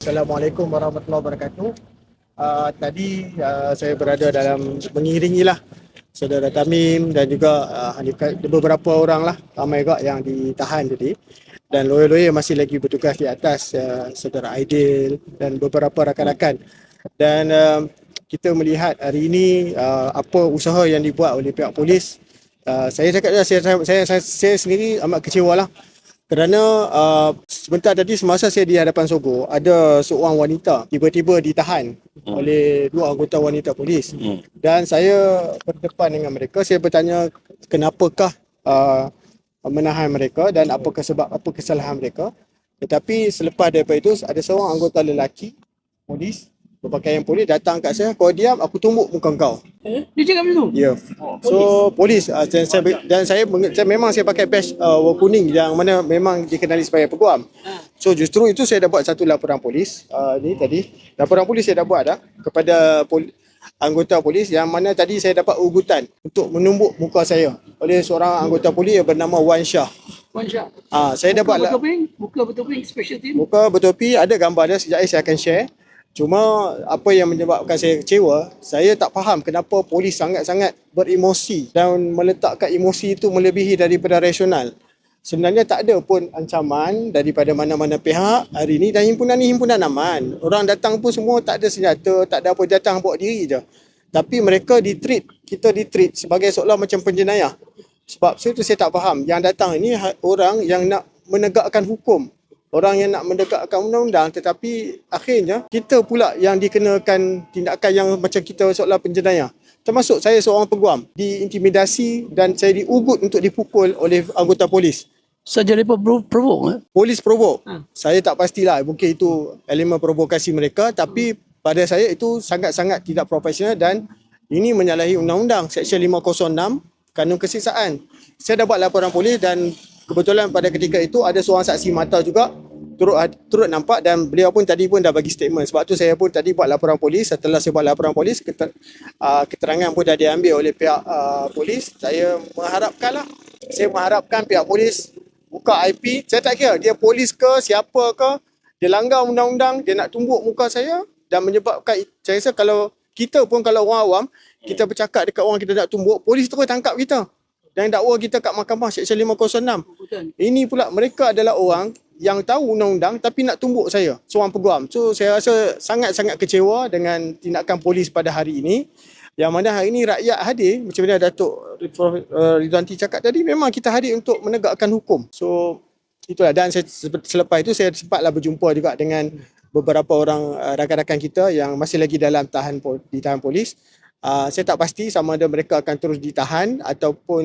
Assalamualaikum warahmatullahi wabarakatuh. Tadi saya berada dalam mengiringilah saudara Tamim dan juga beberapa orang lah, ramai juga yang ditahan tadi. Dan lawyer-lawyer masih lagi bertugas di atas, saudara Aidil dan beberapa rakan-rakan. Dan kita melihat hari ini apa usaha yang dibuat oleh pihak polis. Saya cakap saya sendiri amat kecewa lah. Kerana sebentar tadi semasa saya di hadapan Sogo, ada seorang wanita tiba-tiba ditahan oleh dua anggota wanita polis. Dan saya berdepan dengan mereka, saya bertanya kenapakah menahan mereka dan apakah sebab apa kesalahan mereka. Tetapi selepas daripada itu ada seorang anggota lelaki polis berpakaian polis datang kat saya, kau diam aku tumbuk muka kau. Dia cakap macam tu? Ya. So polis saya memang saya pakai badge warna kuning yang mana memang dikenali sebagai peguam. So justru itu saya dah buat satu laporan polis ni tadi. Laporan polis saya dah buat dah kepada anggota polis yang mana tadi saya dapat ugutan untuk menumbuk muka saya oleh seorang anggota polis yang bernama Wan Shah. Wan Shah. Saya dapat Muka bertopeng special team. muka bertopi, ada gambar dia, sekejap saya akan share. Cuma apa yang menyebabkan saya kecewa, saya tak faham kenapa polis sangat-sangat beremosi dan meletakkan emosi itu melebihi daripada rasional. Sebenarnya tak ada pun ancaman daripada mana-mana pihak hari ini, dan himpunan ni himpunan aman. Orang datang pun semua tak ada senjata, tak ada apa, datang bawa diri je. Tapi mereka kita ditreat sebagai seolah macam penjenayah. Sebab itu saya tak faham. Yang datang ini orang yang nak menegakkan hukum. Orang yang nak menegakkan undang-undang, tetapi akhirnya kita pula yang dikenakan tindakan yang macam kita seolah penjenayah. Termasuk saya seorang peguam, diintimidasi dan saya diugut untuk dipukul oleh anggota polis. Saja mereka provoke. Polis provok. Saya tak pastilah, mungkin itu elemen provokasi mereka, tapi pada saya itu sangat-sangat tidak profesional dan ini menyalahi undang-undang Seksyen 506 Kanun Kesiksaan. Saya dah buat laporan polis dan kebetulan pada ketika itu ada seorang saksi mata juga turut nampak, dan beliau pun tadi pun dah bagi statement. Sebab tu saya pun tadi buat laporan polis. Setelah saya buat laporan polis, keterangan pun dah diambil oleh pihak polis. Saya mengharapkan pihak polis buka IP. Saya tak kira dia polis ke siapa ke, dia langgar undang-undang, dia nak tumbuk muka saya dan menyebabkan, saya rasa kalau kita pun kalau orang awam, kita bercakap dekat orang kita nak tumbuk, polis terus tangkap kita dan dakwa kita kat mahkamah Seksyen 506. Ini pula mereka adalah orang yang tahu undang-undang tapi nak tumbuk saya, seorang peguam. So saya rasa sangat-sangat kecewa dengan tindakan polis pada hari ini. Yang mana hari ini rakyat hadir, macam mana Datuk Ridwanti cakap tadi, memang kita hadir untuk menegakkan hukum. So itulah, dan selepas itu saya sempatlah berjumpa juga dengan beberapa orang rakan-rakan kita yang masih lagi dalam ditahan polis. Saya tak pasti sama ada mereka akan terus ditahan ataupun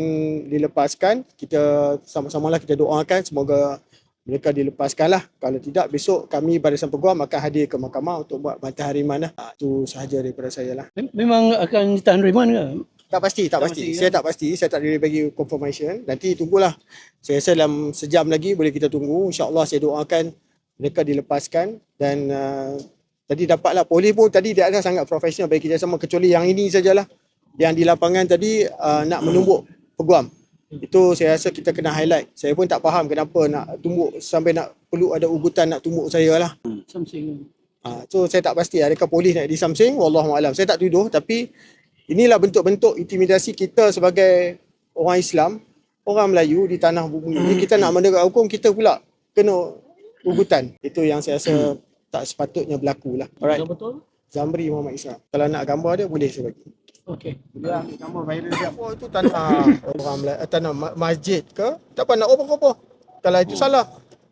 dilepaskan. Kita sama-samalah kita doakan semoga mereka dilepaskan lah. Kalau tidak, besok kami Barisan Peguam akan hadir ke mahkamah untuk buat bantah-hariman lah. Itu sahaja daripada saya lah. Memang akan ditahan remand ke? Tak pasti. Saya tak pasti. Saya tak boleh bagi confirmation. Nanti tunggulah. Saya rasa dalam sejam lagi boleh kita tunggu. InsyaAllah saya doakan mereka dilepaskan. Dan tadi dapatlah, polis pun tadi dia ada sangat profesional bagi kerjasama, kecuali yang ini sajalah. Yang di lapangan tadi nak menumbuk peguam. Itu saya rasa kita kena highlight. Saya pun tak faham kenapa nak tumbuk sampai nak perlu ada ugutan nak tumbuk saya lah. Something. So saya tak pasti adakah polis nak disamsing, wallahualam. Saya tak tuduh, tapi inilah bentuk-bentuk intimidasi kita sebagai orang Islam, orang Melayu di tanah bumi ini. Kita nak menegak hukum, kita pula kena ugutan. Itu yang saya rasa tak sepatutnya berlaku lah. Alright. Betul? Zamri Muhammad Islam. Kalau nak gambar dia boleh saya bagi. Okey. Ya, gambar viral dia. Oh, itu tanah orang tanah masjid ke? Tak apa nak apa-apa. Kalau itu salah.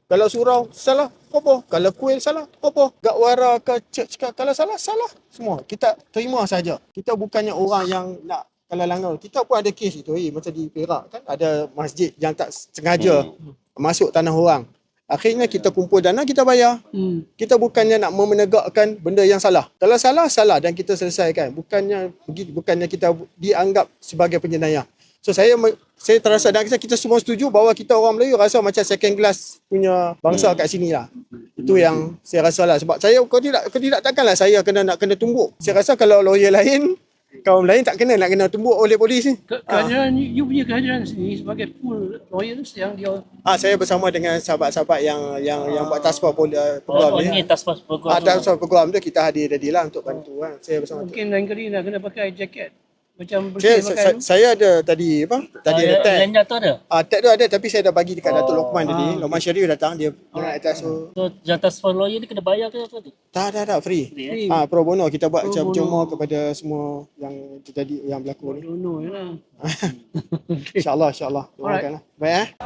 Kalau surau salah, apa? Kalau kuil salah, apa? Gakwara ke church ke, kalau salah, salah. Semua kita terima saja. Kita bukannya orang yang nak kalau langgar. Kita pun ada kes itu, macam di Perak kan, ada masjid yang tak sengaja masuk tanah orang. Akhirnya kita kumpul dana, kita bayar. Kita bukannya nak menegakkan benda yang salah. Kalau salah, salah dan kita selesaikan. Bukannya kita dianggap sebagai penjenayah. So saya terasa, dan kita semua setuju bahawa kita orang Melayu rasa macam second class punya bangsa kat sini lah. Itu yang saya rasa lah. Sebab saya, kau tidak takkanlah saya nak kena tumbuk. Saya rasa kalau lawyer lain, Kaum lain tak kena nak kena tumbuk oleh polis ni. Kehadiran, you punya kehadiran sini sebagai full lawyers yang dia Saya bersama dengan sahabat-sahabat yang buat task force program Ni ni. task force program. Task force program tu kita hadir tadi lah untuk bantu kan. Saya bersama tu. mungkin lain kali nak kena pakai jaket. Macam bersih pakai. Saya ada tadi ada tag. Lanyard tu ada. Tag tu ada tapi saya dah bagi dekat Datuk Lokman tadi. Lokman Syarif datang dia nak atas tu. So yang task force lawyer ni kena bayar ke apa tu? Tak free. Free. Pro bono kita buat Pro macam bono. percuma kepada semua yang terjadi yang berlaku ni. Don't know, ya lah. InsyaAllah. Alright. Doakanlah. Baik